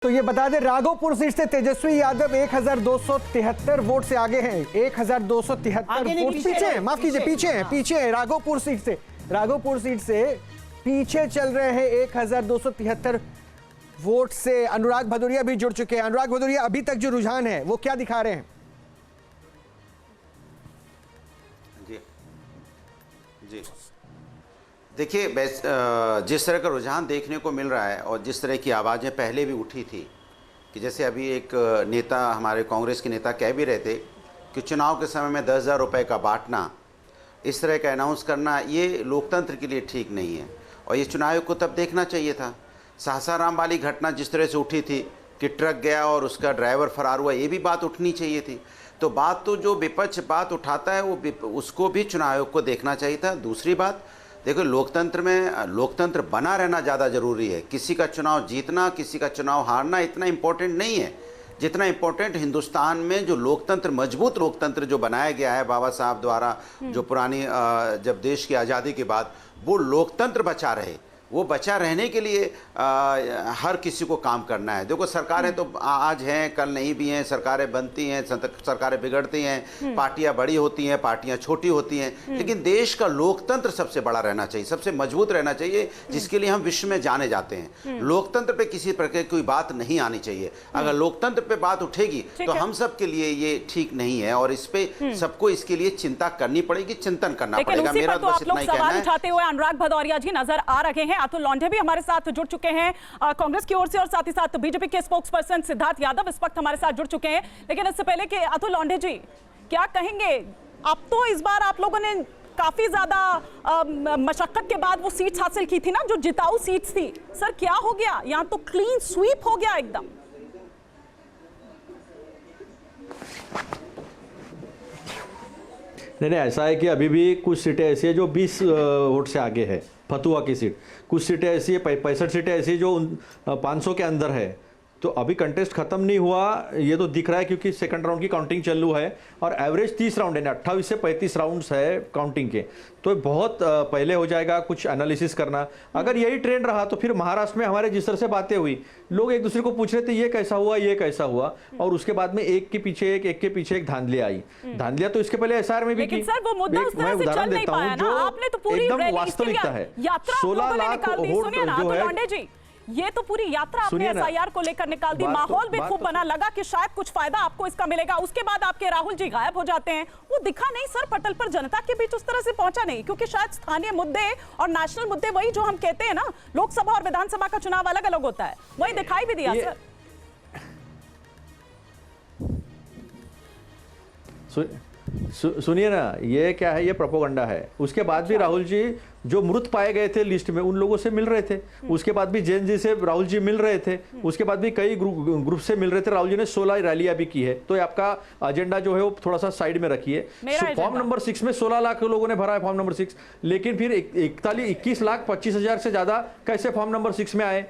तो ये बता दें, राघोपुर सीट से तेजस्वी यादव 1273 वोट से आगे हैं। 1273 वोट पीछे हैं, माफ कीजिए, पीछे हैं राघोपुर सीट से पीछे चल रहे हैं 1273 वोट से। अनुराग भदौरिया भी जुड़ चुके हैं। अनुराग भदौरिया, अभी तक जो रुझान है वो क्या दिखा रहे हैं? जी देखिए, जिस तरह का रुझान देखने को मिल रहा है और जिस तरह की आवाज़ें पहले भी उठी थी कि जैसे अभी एक नेता, हमारे कांग्रेस के नेता कह भी रहे थे कि चुनाव के समय में 10,000 रुपये का बांटना, इस तरह का अनाउंस करना, ये लोकतंत्र के लिए ठीक नहीं है और ये चुनाव आयोग को तब देखना चाहिए था। सासाराम वाली घटना जिस तरह से उठी थी कि ट्रक गया और उसका ड्राइवर फरार हुआ, ये भी बात उठनी चाहिए थी। तो बात तो जो विपक्ष बात उठाता है वो उसको भी चुनाव आयोग को देखना चाहिए था। दूसरी बात, देखो, लोकतंत्र में लोकतंत्र बना रहना ज़्यादा ज़रूरी है। किसी का चुनाव जीतना, किसी का चुनाव हारना इतना इम्पोर्टेंट नहीं है जितना इम्पोर्टेंट हिंदुस्तान में जो लोकतंत्र, मजबूत लोकतंत्र जो बनाया गया है बाबा साहब द्वारा, जो पुरानी जब देश की आज़ादी के बाद, वो लोकतंत्र बचा रहे। वो बचा रहने के लिए हर किसी को काम करना है। देखो, सरकारें तो आज हैं, कल नहीं भी हैं, सरकारें बनती हैं, सरकारें बिगड़ती हैं, पार्टियां बड़ी होती हैं, पार्टियां छोटी होती हैं, लेकिन देश का लोकतंत्र सबसे बड़ा रहना चाहिए, सबसे मजबूत रहना चाहिए, जिसके लिए हम विश्व में जाने जाते हैं। लोकतंत्र पे किसी प्रकार की कोई बात नहीं आनी चाहिए। अगर लोकतंत्र पे बात उठेगी तो हम सब के लिए ये ठीक नहीं है और इस पे सबको इसके लिए चिंता करनी पड़ेगी, चिंतन करना पड़ेगा। मेरा तो बस इतना ही कहना है। उठाते हुए अनुराग भदौरिया जी नजर आ रहे हैं। अतुल लोंढे भी हमारे साथ जुड़ चुके हैं कांग्रेस की ओर से और साथ ही साथ बीजेपी के स्पोक्सपर्सन सिद्धार्थ यादव इस वक्त हमारे साथ जुड़ चुके हैं। लेकिन इससे पहले कि अतुल लोंढे जी क्या कहेंगे, अब तो इस बार आप लोगों ने काफी ज्यादा मशक्कत के बाद वो सीट्स हासिल की थी ना, जो जिताऊ सीट्स थी। सर क्या हो गया, यहाँ तो क्लीन स्वीप हो गया एकदम। नहीं, ऐसा है कि अभी भी कुछ सीटें ऐसी है जो 20 वोट से आगे है। फतुआ की सीट, कुछ सीटें ऐसी है, 65 सीटें ऐसी जो 500 के अंदर है। तो अभी कंटेस्ट खत्म नहीं हुआ, ये तो दिख रहा है क्योंकि सेकंड राउंड की काउंटिंग चालू है और एवरेज 30 राउंड है, 28 से 35 राउंड्स है काउंटिंग के। तो बहुत पहले हो जाएगा कुछ एनालिसिस करना। अगर यही ट्रेंड रहा तो फिर महाराष्ट्र में हमारे जिस तरह से बातें हुई, लोग एक दूसरे को पूछ रहे थे ये कैसा हुआ, ये कैसा हुआ, और उसके बाद में एक के पीछे एक धांधलियां आई। धांधलियां तो इसके पहले एसआर में भी की। सर वो मुद्दा उस तरह से चल नहीं पाया ना, आपने तो पूरी एकदम वास्तविकता है। 16 लाख वोट जो है, ये तो पूरी यात्रा आपने एसआईआर को लेकर निकाल दी। माहौल भी खूब बना, लगा कि शायद कुछ फायदा आपको इसका मिलेगा। उसके बाद आपके राहुल जी गायब हो जाते हैं। वो दिखा नहीं सर पटल पर, जनता के बीच उस तरह से पहुंचा नहीं, क्योंकि शायद स्थानीय मुद्दे और नेशनल मुद्दे, वही जो हम कहते हैं ना, लोकसभा और विधानसभा का चुनाव अलग अलग होता है, वही दिखाई भी दिया सर। सुनिए ना, ये क्या है, ये प्रोपोगंडा है। उसके बाद भी राहुल जी जो मृत पाए गए थे लिस्ट में, उन लोगों से मिल रहे थे। उसके बाद भी जैन जी से राहुल जी मिल रहे थे। उसके बाद भी कई ग्रुप से मिल रहे थे। राहुल जी ने 16 रैलियां भी की है। तो आपका एजेंडा जो है वो थोड़ा सा साइड में रखिए। फॉर्म नंबर 6 में 16 लाख लोगों ने भरा है, फॉर्म नंबर 6। लेकिन फिर 21,25,000 से ज्यादा कैसे फॉर्म नंबर 6 में आए?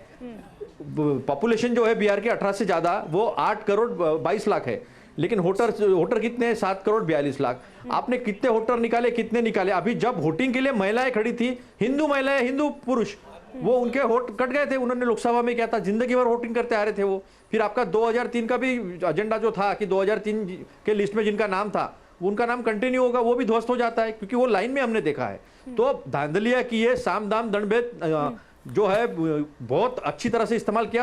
पॉपुलेशन जो है बिहार के 18 से ज्यादा, वो 8 करोड़ 22 लाख है। लेकिन वोटर कितने हैं? 7 करोड़ 42 लाख। आपने कितने वोटर निकाले, कितने निकाले? अभी जब वोटिंग के लिए महिलाएं खड़ी थी, हिंदू महिलाएं, हिंदू पुरुष, वो उनके वोट कट गए थे। उन्होंने लोकसभा में क्या था, जिंदगी भर वोटिंग करते आ रहे थे वो। फिर आपका 2003 का भी एजेंडा जो था कि 2003 के लिस्ट में जिनका नाम था उनका नाम कंटिन्यू होगा, वो भी ध्वस्त हो जाता है, क्योंकि वो लाइन में हमने देखा है। तो धांधलिया की है, साम दाम दंड भेद जो है बहुत अच्छी तरह से इस्तेमाल किया।